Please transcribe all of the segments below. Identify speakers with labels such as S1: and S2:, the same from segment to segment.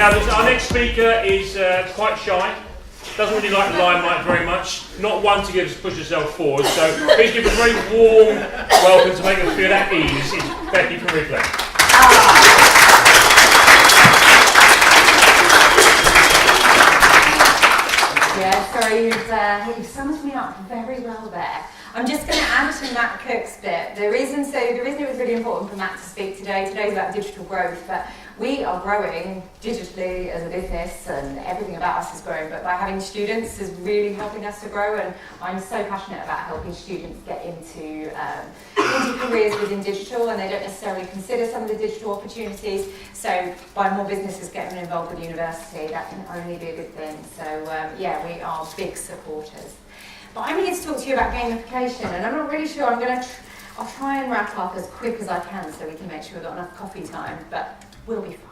S1: Now, our next speaker is quite shy. Doesn't really like the limelight very much. Not one to push herself forward. So please give a very warm welcome to make us feel at ease. It's Becky from Reflect.
S2: Yeah, sorry, you've summed me up very well there. I'm just going to add to Matt Cook's bit. The reason it was really important for Matt to speak today's about digital growth, but we are growing digitally as a business and everything about us is growing, but by having students is really helping us to grow, and I'm so passionate about helping students get into careers within digital, and they don't necessarily consider some of the digital opportunities, so by more businesses getting involved with university, that can only be a good thing. So yeah, we are big supporters. But I'm here to talk to you about gamification, and I'm not really sure, I'll try and wrap up as quick as I can so we can make sure we've got enough coffee time, but we'll be fine.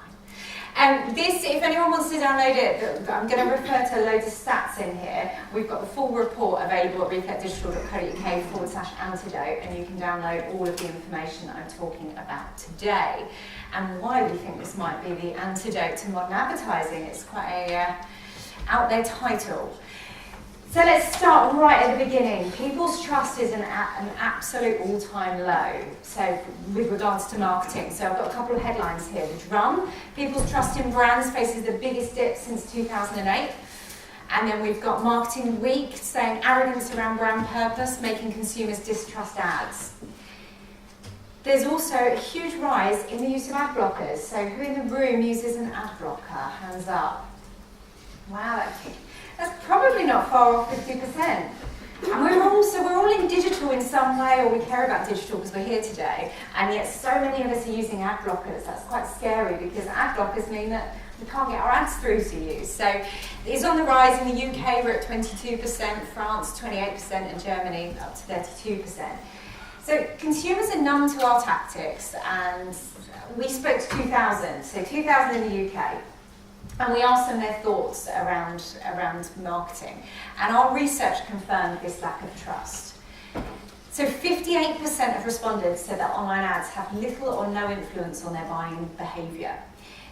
S2: If anyone wants to download it, I'm going to refer to loads of stats in here. We've got the full report available at reflectdigital.co.uk/antidote, and you can download all of the information that I'm talking about today, and why we think this might be the antidote to modern advertising. It's quite a out there title. So let's start right at the beginning. People's trust is an absolute all-time low, so with regards to marketing. So I've got a couple of headlines here. The Drum, people's trust in brands faces the biggest dip since 2008. And then we've got Marketing Week saying arrogance around brand purpose, making consumers distrust ads. There's also a huge rise in the use of ad blockers. So who in the room uses an ad blocker? Hands up. Wow, that's probably not far off 50%. And we're all in digital in some way, or we care about digital because we're here today, and yet so many of us are using ad blockers. That's quite scary because ad blockers mean that we can't get our ads through to you. So it's on the rise. In the UK, we're at 22%, France 28%, and Germany up to 32%. So consumers are numb to our tactics, and we spoke to 2,000, so 2,000 in the UK. And we asked them their thoughts around marketing. And our research confirmed this lack of trust. So 58% of respondents said that online ads have little or no influence on their buying behaviour.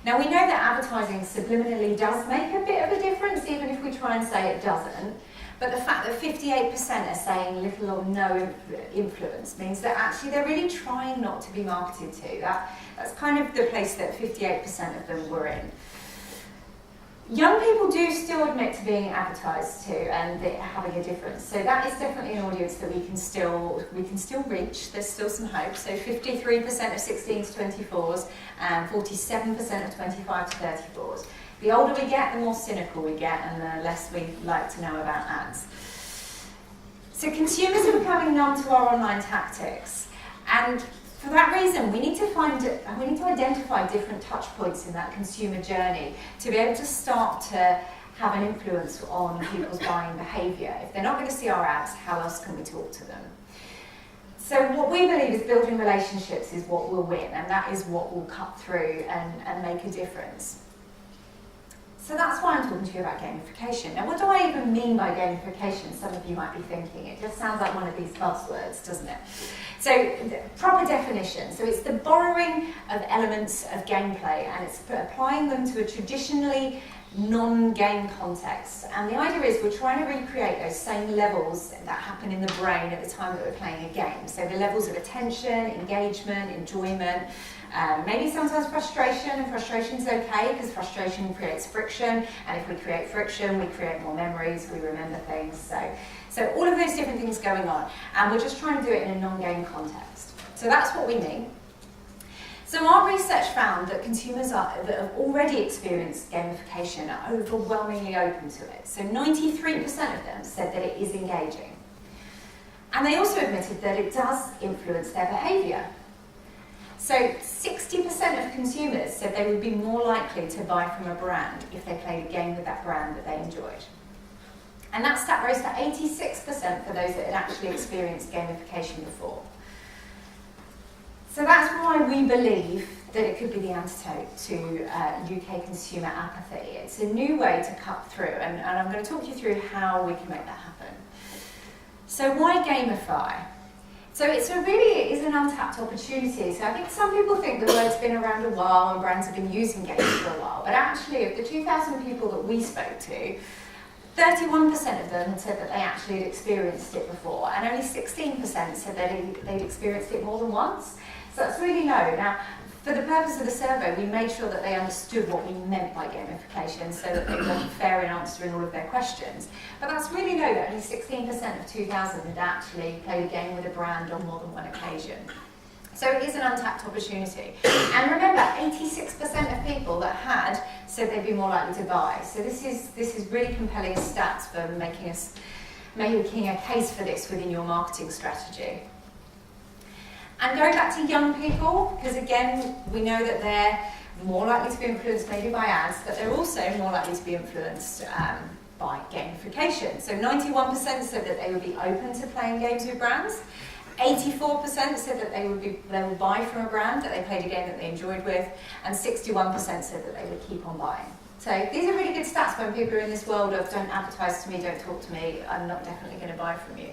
S2: Now we know that advertising subliminally does make a bit of a difference, even if we try and say it doesn't. But the fact that 58% are saying little or no influence means that actually they're really trying not to be marketed to. That's kind of the place that 58% of them were in. Young people do still admit to being advertised to and having a difference. So that is definitely an audience that we can still reach. There's still some hope. So 53% of 16 to 24s and 47% of 25 to 34s. The older we get, the more cynical we get, and the less we like to know about ads. So consumers are becoming numb to our online tactics, and for that reason, we need to identify different touch points in that consumer journey to be able to start to have an influence on people's buying behaviour. If they're not going to see our ads, how else can we talk to them? So what we believe is building relationships is what will win, and that is what will cut through and make a difference. So that's why I'm talking to you about gamification. Now, what do I even mean by gamification? Some of you might be thinking, it just sounds like one of these buzzwords, doesn't it? So, proper definition. So it's the borrowing of elements of gameplay, and it's applying them to a traditionally non-game context. And the idea is we're trying to recreate those same levels that happen in the brain at the time that we're playing a game. So the levels of attention, engagement, enjoyment, maybe sometimes frustration, and frustration's okay because frustration creates friction, and if we create friction, we create more memories, we remember things. So all of those different things going on, and we're just trying to do it in a non-game context. So that's what we mean. So our research found that consumers that have already experienced gamification are overwhelmingly open to it. So 93% of them said that it is engaging. And they also admitted that it does influence their behaviour. So 60% of consumers said they would be more likely to buy from a brand if they played a game with that brand that they enjoyed. And that stat rose to 86% for those that had actually experienced gamification before. So that's why we believe that it could be the antidote to UK consumer apathy. It's a new way to cut through, and I'm going to talk you through how we can make that happen. So why gamify? So it really is an untapped opportunity. So I think some people think the word's been around a while and brands have been using games for a while, but actually of the 2,000 people that we spoke to, 31% of them had said that they actually had experienced it before, and only 16% said that they'd experienced it more than once. So that's really low. Now, for the purpose of the survey, we made sure that they understood what we meant by gamification so that they were fair in answering all of their questions. But that's really low that only 16% of 2,000 had actually played a game with a brand on more than one occasion. So it is an untapped opportunity. And remember, 86% of people that had said they'd be more likely to buy. So this is really compelling stats for making a case for this within your marketing strategy. And going back to young people, because again, we know that they're more likely to be influenced maybe by ads, but they're also more likely to be influenced by gamification. So 91% said that they would be open to playing games with brands. 84% said that they would buy from a brand that they played a game that they enjoyed with, and 61% said that they would keep on buying. So these are really good stats when people are in this world of don't advertise to me, don't talk to me, I'm not definitely going to buy from you.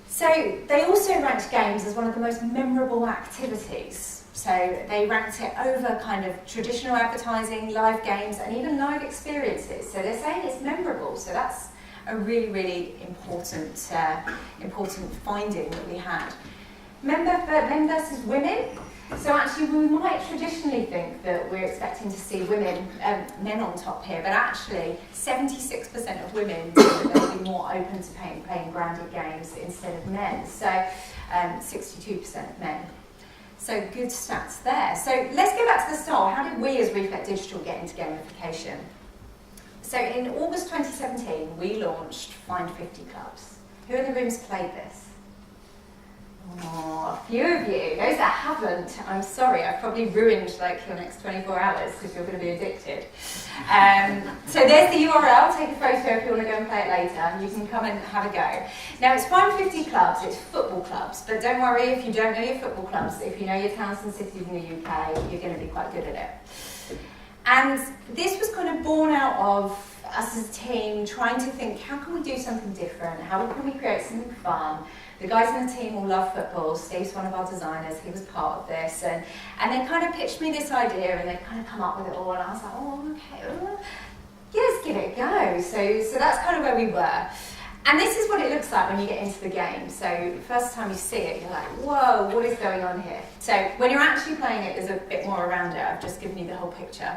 S2: So they also ranked games as one of the most memorable activities. So they ranked it over kind of traditional advertising, live games, and even live experiences. So they're saying it's memorable. So that's a really, really important finding that we had. Men versus women. So actually we might traditionally think that we're expecting to see men on top here, but actually 76% of women say that they'd be more open to playing branded games instead of men. So 62% of men. So good stats there. So let's go back to the start. How did we as Reflect Digital get into gamification? So in August 2017, we launched Find 50 Clubs. Who in the room's played this? Oh, a few of you. Those that haven't, I'm sorry, I've probably ruined like your next 24 hours because you're going to be addicted. So there's the URL. Take a photo if you want to go and play it later. You can come and have a go. Now it's Find 50 Clubs, it's football clubs, but don't worry if you don't know your football clubs. If you know your towns and cities in the UK, you're going to be quite good at it. And this was kind of born out of us as a team trying to think, how can we do something different? How can we create something fun? The guys in the team all love football. Steve's one of our designers, he was part of this. And they kind of pitched me this idea and they kind of come up with it all. And I was like, oh, okay, yeah, let's give it a go. So that's kind of where we were. And this is what it looks like when you get into the game. So first time you see it, you're like, whoa, what is going on here? So when you're actually playing it, there's a bit more around it. I've just given you the whole picture.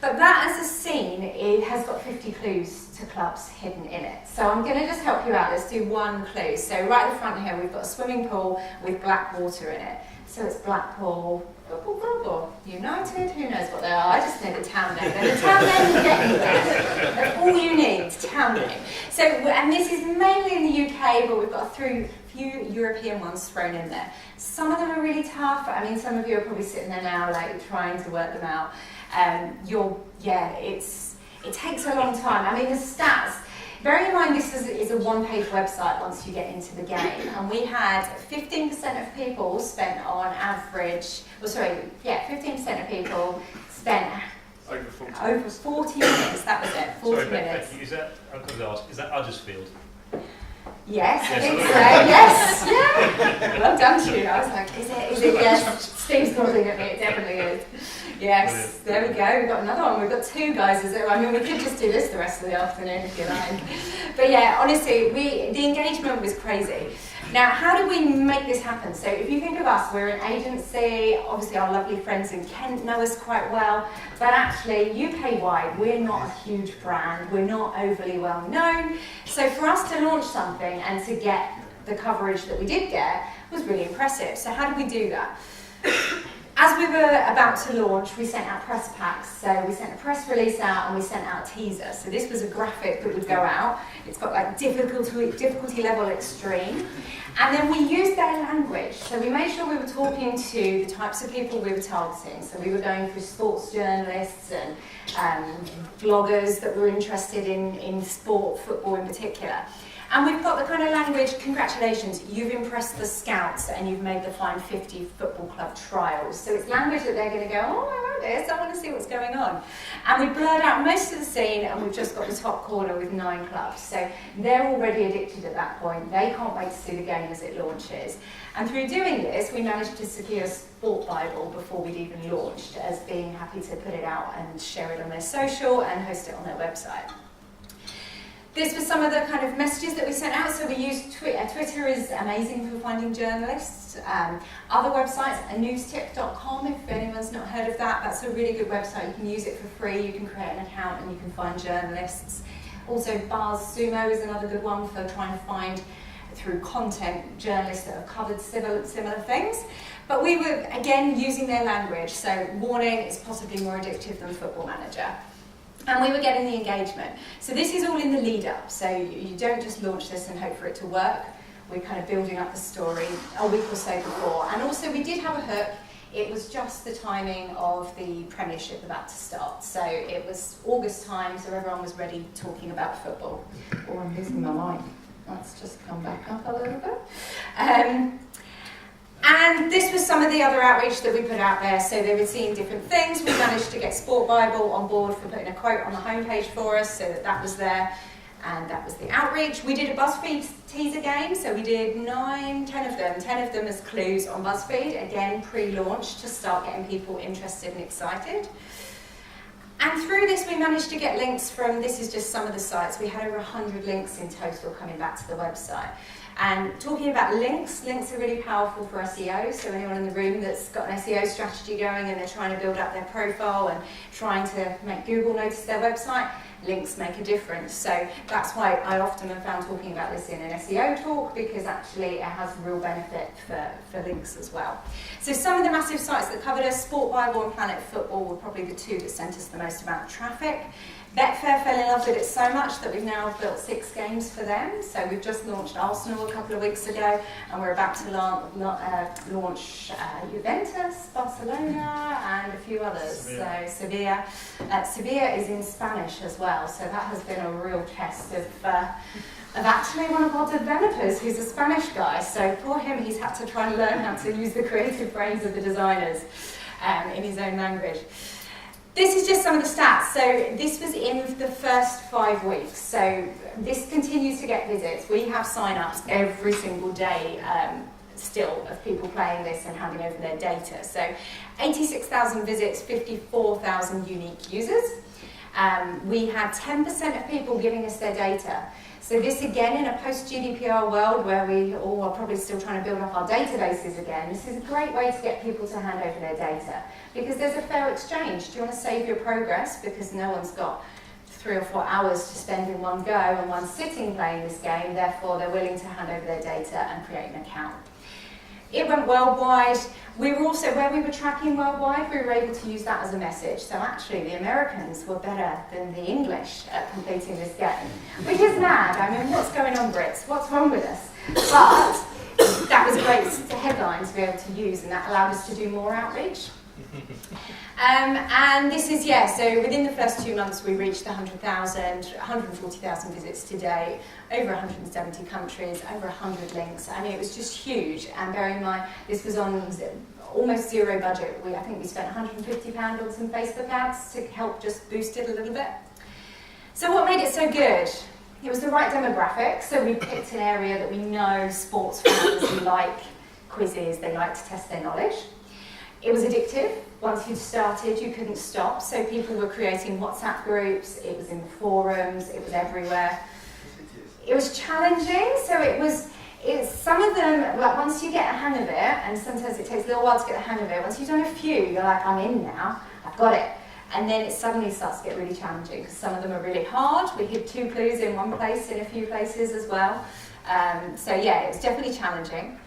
S2: But that as a scene, it has got 50 clues to clubs hidden in it. So I'm going to just help you out. Let's do one clue. So right at the front here, we've got a swimming pool with black water in it. So it's Blackpool Football Club or United, who knows what they are. I just know the town name. And the town name will get you there. That's all you need, town name. So, and this is mainly in the UK, but we've got a few European ones thrown in there. Some of them are really tough. I mean, some of you are probably sitting there now, like trying to work them out. It takes a long time. I mean, the stats, bearing in mind this is a one-page website once you get into the game, and we had 15% of people spent on average, 15% of people spent over 40 minutes, that was it, 40 minutes.
S1: Becky, is that, I've got to ask, is that Huddersfield?
S2: Yes, I think so. Yes, yeah. Well done to you. I was like, is it? Yes. Steve's nodding at me. It definitely is. Yes. There we go. We've got another one. We've got two guys. I mean, we could just do this the rest of the afternoon if you like. But yeah, honestly, the engagement was crazy. Now, how do we make this happen? So if you think of us, we're an agency. Obviously, our lovely friends in Kent know us quite well. But actually, UK-wide, we're not a huge brand. We're not overly well known. So for us to launch something and to get the coverage that we did get was really impressive. So how did we do that? As we were about to launch, we sent out press packs. So we sent a press release out and we sent out a teaser. So this was a graphic that would go out. It's got like difficulty level extreme. And then we used their language. So we made sure we were talking to the types of people we were targeting. So we were going through sports journalists and bloggers that were interested in sport, football in particular. And we've got the kind of language, congratulations, you've impressed the scouts and you've made the Find 50 Football Club trials. So it's language that they're going to go, oh, I like this, I want to see what's going on. And we blurred out most of the scene, and we've just got the top corner with 9 clubs. So they're already addicted at that point. They can't wait to see the game as it launches. And through doing this, we managed to secure a Sport Bible before we'd even launched, as being happy to put it out and share it on their social and host it on their website. This was some of the kind of messages that we sent out. So we used Twitter. Twitter is amazing for finding journalists. Other websites, newstip.com, if anyone's not heard of that, that's a really good website. You can use it for free. You can create an account and you can find journalists. Also, Bars Sumo is another good one for trying to find, through content, journalists that have covered similar things. But we were, again, using their language. So warning, it's possibly more addictive than Football Manager. And we were getting the engagement. So this is all in the lead up. So you don't just launch this and hope for it to work. We're kind of building up the story a week or so before. And also we did have a hook. It was just the timing of the Premiership about to start. So it was August time, so everyone was ready talking about football. Oh, I'm losing my mic. Let's just come back up a little bit. And this was some of the other outreach that we put out there. So they were seeing different things. We managed to get Sport Bible on board for putting a quote on the homepage for us, so that was there. And that was the outreach. We did a BuzzFeed teaser game. So we did 10 of them. 10 of them as clues on BuzzFeed. Again, pre-launch to start getting people interested and excited. And through this, we managed to get links from, this is just some of the sites. We had over 100 links in total coming back to the website. And talking about links are really powerful for SEO. So anyone in the room that's got an SEO strategy going and they're trying to build up their profile and trying to make Google notice their website, links make a difference. So that's why I often have found talking about this in an SEO talk, because actually it has real benefit for links as well. So some of the massive sites that covered us, Sport Bible and Planet Football, were probably the 2 that sent us the most amount of traffic. Betfair fell in love with it so much that we've now built 6 games for them. So we've just launched Arsenal a couple of weeks ago, and we're about to launch Juventus, Barcelona, and a few others. Sevilla. So Sevilla. Sevilla is in Spanish as well, so that has been a real test of actually one of our developers who's a Spanish guy. So for him, he's had to try and learn how to use the creative brains of the designers in his own language. This is just some of the stats. So this was in the first 5 weeks. So this continues to get visits. We have sign-ups every single day still of people playing this and handing over their data. So 86,000 visits, 54,000 unique users. We had 10% of people giving us their data. So this, again, in a post-GDPR world where we all are probably still trying to build up our databases again, this is a great way to get people to hand over their data, because there's a fair exchange. Do you want to save your progress? Because no one's got 3 or 4 hours to spend in one go and one sitting playing this game, therefore they're willing to hand over their data and create an account. It went worldwide. We were also, where we were tracking worldwide, we were able to use that as a message. So actually, the Americans were better than the English at completing this game, which is mad. I mean, what's going on, Brits? What's wrong with us? But that was a great headline to be able to use, and that allowed us to do more outreach. And this is, so within the first 2 months we reached 140,000 visits today, over 170 countries, over 100 links. I mean, it was just huge. And bearing in mind, this was on almost zero budget. I think we spent £150 on some Facebook ads to help just boost it a little bit. So what made it so good? It was the right demographic. So we picked an area that we know sports fans like quizzes, they like to test their knowledge. It was addictive. Once you'd started, you couldn't stop. So people were creating WhatsApp groups, it was in the forums, it was everywhere. It was challenging, so it's some of them, like once you get a hang of it, and sometimes it takes a little while to get the hang of it, once you've done a few, you're like, I'm in now, I've got it. And then it suddenly starts to get really challenging, because some of them are really hard. We hid 2 clues in one place, in a few places as well. So yeah, it was definitely challenging.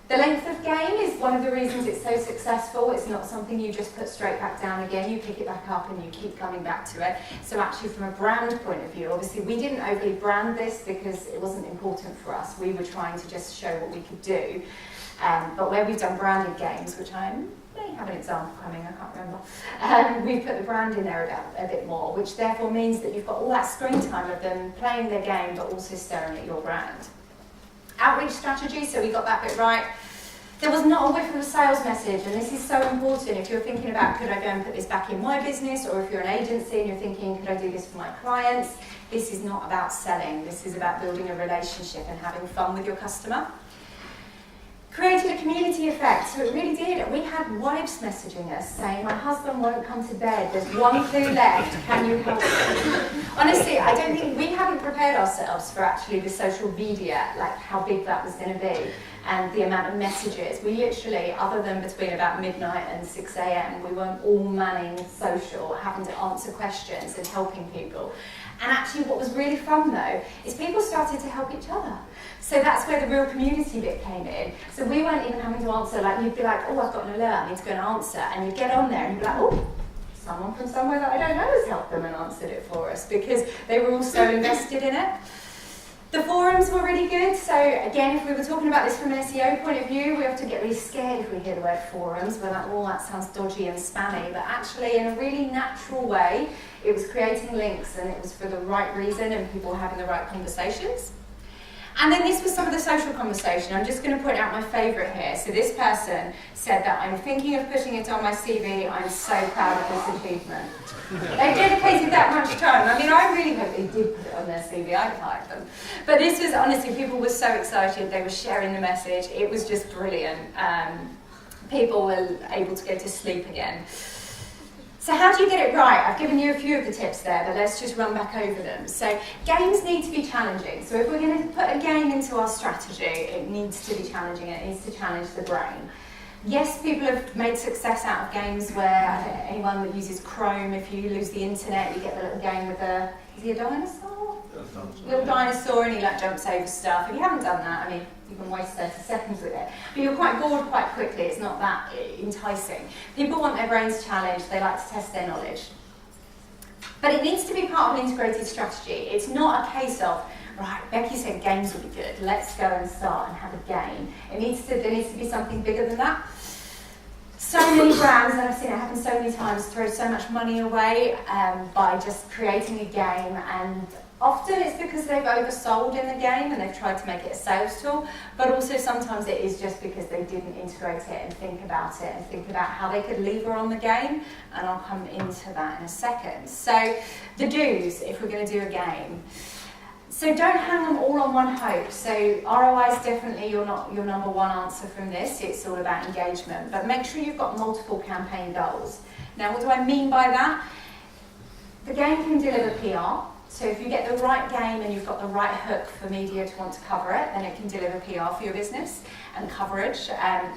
S2: The length of game is one of the reasons it's so successful. It's not something you just put straight back down again. You pick it back up and you keep coming back to it. So actually from a brand point of view, obviously we didn't overly brand this because it wasn't important for us. We were trying to just show what we could do. But where we've done branded games, which I may have an example coming, I can't remember, we've put the brand in there a bit more, which therefore means that you've got all that screen time of them playing their game but also staring at your brand. Outreach strategy, so we got that bit right. There was not a whiff of a sales message, and this is so important if you're thinking about, could I go and put this back in my business, or if you're an agency and you're thinking, could I do this for my clients? This is not about selling, this is about building a relationship and having fun with your customer. Created a community effect, so it really did. We had wives messaging us saying, my husband won't come to bed, there's one clue left, can you help me? Honestly, I don't think, we haven't prepared ourselves for actually the social media, like how big that was going to be, and the amount of messages. We literally, other than between about midnight and 6 AM, we weren't all manning social, having to answer questions and helping people. And actually what was really fun though, is people started to help each other. So that's where the real community bit came in. So we weren't even having to answer, like you'd be like, oh, I've got an alert, I need to go and answer. And you'd get on there and you'd be like, oh, someone from somewhere that I don't know has helped them and answered it for us, because they were all so invested in it. The forums were really good. So again, if we were talking about this from an SEO point of view, we often get really scared if we hear the word forums. We're like, oh, that sounds dodgy and spammy. But actually, in a really natural way, it was creating links, and it was for the right reason, and people were having the right conversations. And then this was some of the social conversation. I'm just going to point out my favourite here. So this person said that I'm thinking of putting it on my CV. I'm so proud of this achievement. They dedicated that much time. I mean, I really hope they did put it on their CV. I'd have hired them. But this was, honestly, people were so excited. They were sharing the message. It was just brilliant. People were able to go to sleep again. So how do you get it right? I've given you a few of the tips there, but let's just run back over them. So games need to be challenging. So if we're going to put a game into our strategy, it needs to be challenging. It needs to challenge the brain. Yes, people have made success out of games where anyone that uses Chrome, if you lose the internet, you get the little game with a, is he a dinosaur? Little dinosaur, and he like jumps over stuff. If you haven't done that, I mean, you can waste 30 seconds with it. But you're quite bored quite quickly, it's not that enticing. People want their brains challenged, they like to test their knowledge. But it needs to be part of an integrated strategy. It's not a case of, right, Becky said games would be good, let's go and start and have a game. There needs to be something bigger than that. So many brands, and I've seen it happen so many times, throw so much money away by just creating a game, and often it's because they've oversold in the game and they've tried to make it a sales tool, but also sometimes it is just because they didn't integrate it and think about it and think about how they could lever on the game, and I'll come into that in a second. So the do's, if we're going to do a game. So don't hang them all on one hope. So ROI is definitely your number one answer from this. It's all about engagement, but make sure you've got multiple campaign goals. Now, what do I mean by that? The game can deliver PR. So if you get the right game and you've got the right hook for media to want to cover it, then it can deliver PR for your business and coverage,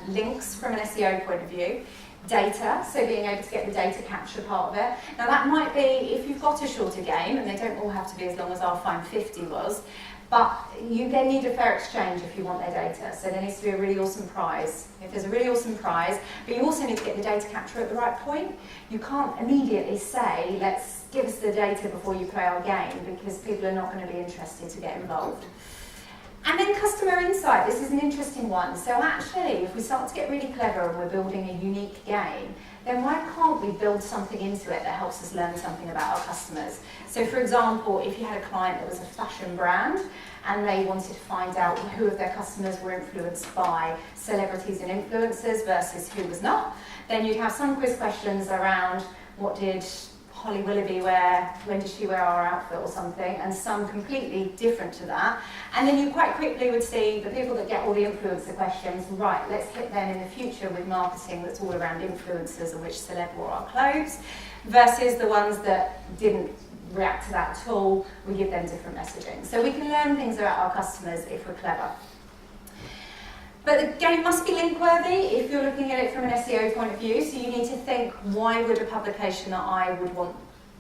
S2: links from an SEO point of view, data, so being able to get the data capture part of it. Now that might be, if you've got a shorter game, and they don't all have to be as long as our Find 50 was, but you then need a fair exchange if you want their data. So there needs to be a really awesome prize. If there's a really awesome prize, but you also need to get the data capture at the right point. You can't immediately say, let's give us the data before you play our game, because people are not going to be interested to get involved. And then customer insight, this is an interesting one. So actually, if we start to get really clever and we're building a unique game, then why can't we build something into it that helps us learn something about our customers? So for example, if you had a client that was a fashion brand and they wanted to find out who of their customers were influenced by celebrities and influencers versus who was not, then you'd have some quiz questions around what did Holly Willoughby wear, when did she wear our outfit or something, and some completely different to that. And then you quite quickly would see the people that get all the influencer questions, right, let's hit them in the future with marketing that's all around influencers and which celeb wore our clothes, versus the ones that didn't react to that at all. We give them different messaging. So we can learn things about our customers if we're clever. But the game must be link-worthy if you're looking at it from an SEO point of view. So you need to think, why would a publication that I would want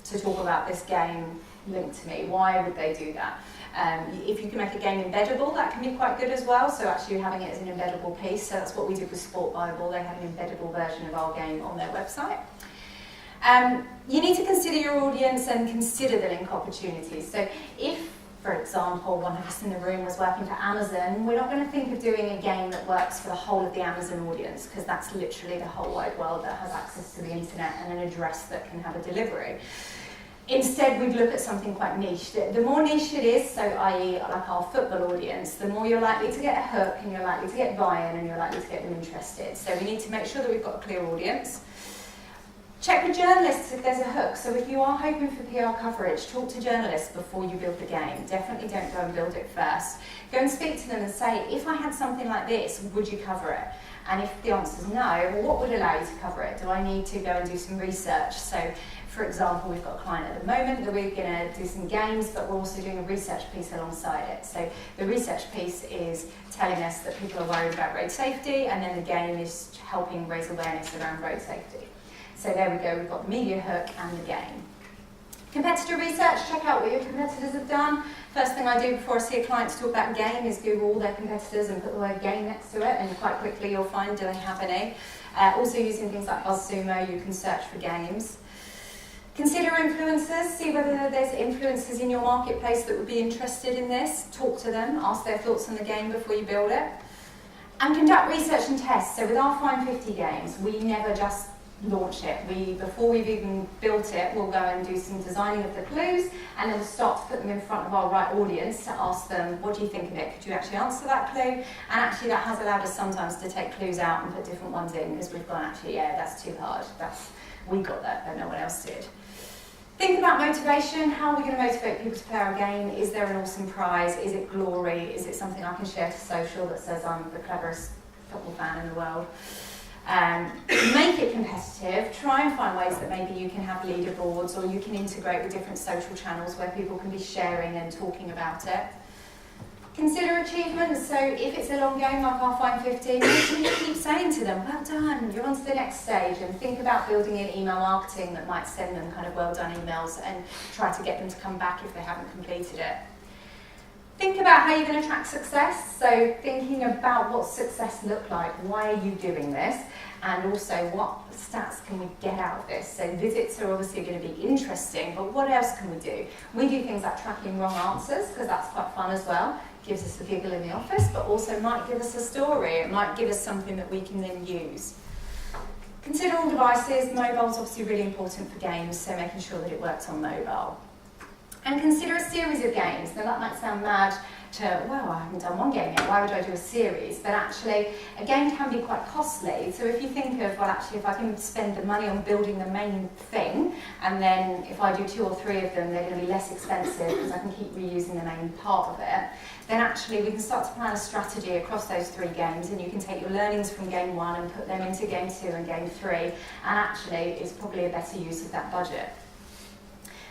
S2: to talk about this game link to me? Why would they do that? If you can make a game embeddable, that can be quite good as well. So actually having it as an embeddable piece. So that's what we did with Sport Bible. They had an embeddable version of our game on their website. You need to consider your audience and consider the link opportunities. So if, for example, one of us in the room was working for Amazon, we're not going to think of doing a game that works for the whole of the Amazon audience, because that's literally the whole wide world that has access to the internet and an address that can have a delivery. Instead, we'd look at something quite niche. The more niche it is, so i.e. like our football audience, the more you're likely to get a hook and you're likely to get buy-in and you're likely to get them interested. So we need to make sure that we've got a clear audience. Check with journalists if there's a hook. So if you are hoping for PR coverage, talk to journalists before you build the game. Definitely don't go and build it first. Go and speak to them and say, if I had something like this, would you cover it? And if the answer is no, well, what would allow you to cover it? Do I need to go and do some research? So, for example, we've got a client at the moment that we're going to do some games, but we're also doing a research piece alongside it. So the research piece is telling us that people are worried about road safety, and then the game is helping raise awareness around road safety. So there we go, we've got the media hook and the game. Competitor research, check out what your competitors have done. First thing I do before I see a client to talk about game is Google all their competitors and put the word game next to it, and quite quickly you'll find, do they have any? Also using things like BuzzSumo, you can search for games. Consider influencers, see whether there's influencers in your marketplace that would be interested in this. Talk to them, ask their thoughts on the game before you build it. And conduct research and tests. So with our Fine 50 games, we never just launch it. Before we've even built it, we'll go and do some designing of the clues, and then we'll start to put them in front of our right audience to ask them, what do you think of it? Could you actually answer that clue? And actually that has allowed us sometimes to take clues out and put different ones in, because we've gone, actually, yeah, that's too hard. We got that, but no one else did. Think about motivation. How are we going to motivate people to play our game? Is there an awesome prize? Is it glory? Is it something I can share to social that says I'm the cleverest football fan in the world? Make it competitive. Try and find ways that maybe you can have leaderboards, or you can integrate with different social channels where people can be sharing and talking about it. Consider achievements. So if it's a long game like our Fine 50, make sure you keep saying to them, well done, you're on to the next stage, and think about building in email marketing that might send them kind of well done emails and try to get them to come back if they haven't completed it. Think about how you're going to track success. So thinking about what success look like, why are you doing this, and also what stats can we get out of this. So visits are obviously going to be interesting, but what else can we do? We do things like tracking wrong answers, because that's quite fun as well. Gives us a giggle in the office, but also might give us a story. It might give us something that we can then use. Consider all devices. Mobile's obviously really important for games, so making sure that it works on mobile. And consider a series of games. Now that might sound mad to, well, I haven't done one game yet, why would I do a series? But actually, a game can be quite costly. So if you think of, well, actually, if I can spend the money on building the main thing, and then if I do 2 or 3 of them, they're going to be less expensive because I can keep reusing the main part of it, then actually we can start to plan a strategy across those 3 games, and you can take your learnings from game 1 and put them into game 2 and game 3, and actually it's probably a better use of that budget.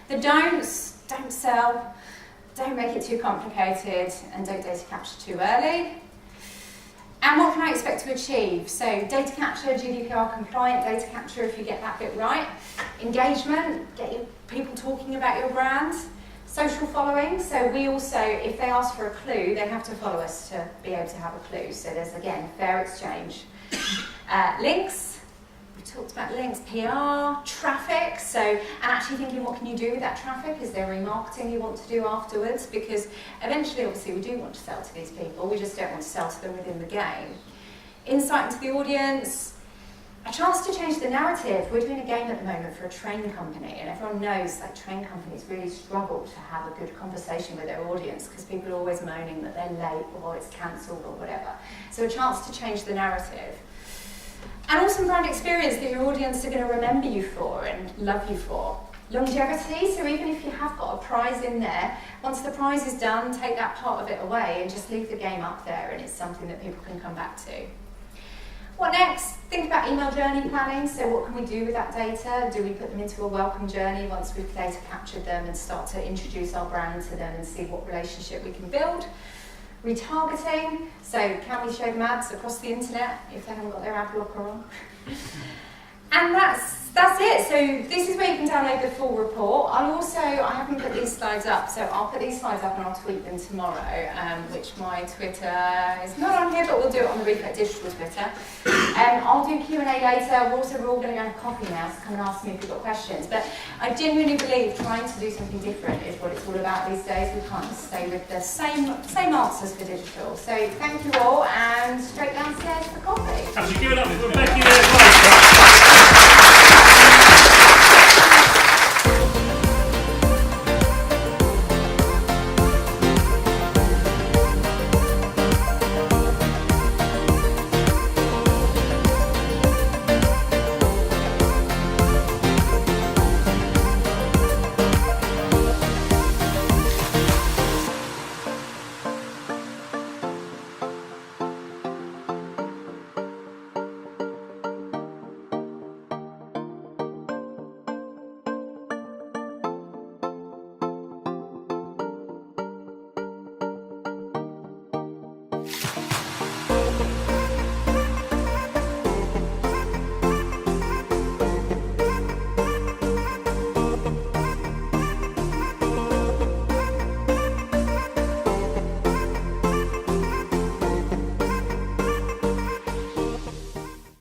S2: The don'ts: don't sell, don't make it too complicated, and don't data capture too early. And what can I expect to achieve? So data capture, GDPR compliant data capture if you get that bit right. Engagement, get your people talking about your brand. Social following, so we also, if they ask for a clue, they have to follow us to be able to have a clue. So there's, again, fair exchange. Links, we talked about links, PR, traffic, so, and actually thinking what can you do with that traffic? Is there remarketing you want to do afterwards? Because eventually, obviously, we do want to sell to these people, we just don't want to sell to them within the game. Insight into the audience, a chance to change the narrative. We're doing a game at the moment for a train company, and everyone knows that train companies really struggle to have a good conversation with their audience because people are always moaning that they're late or it's cancelled or whatever. So a chance to change the narrative. And also brand experience that your audience are going to remember you for and love you for. Longevity, so even if you have got a prize in there, once the prize is done, take that part of it away and just leave the game up there, and it's something that people can come back to. What next? Think about email journey planning. So what can we do with that data? Do we put them into a welcome journey once we've data captured them and start to introduce our brand to them and see what relationship we can build? Retargeting. So can we show them ads across the internet if they haven't got their ad blocker on? And that's it. So this is where you can download the full report. I haven't put these slides up, so I'll put these slides up and I'll tweet them tomorrow, which my Twitter is not on here, but we'll do it on the Reflect Digital Twitter. I'll do Q&A later. We're all going to go have coffee now, so come and ask me if you've got questions. But I genuinely believe trying to do something different is what it's all about these days. We can't just stay with the same answers for digital. So thank you all, and straight downstairs for coffee.
S1: Actually, give it up for Becky there as well.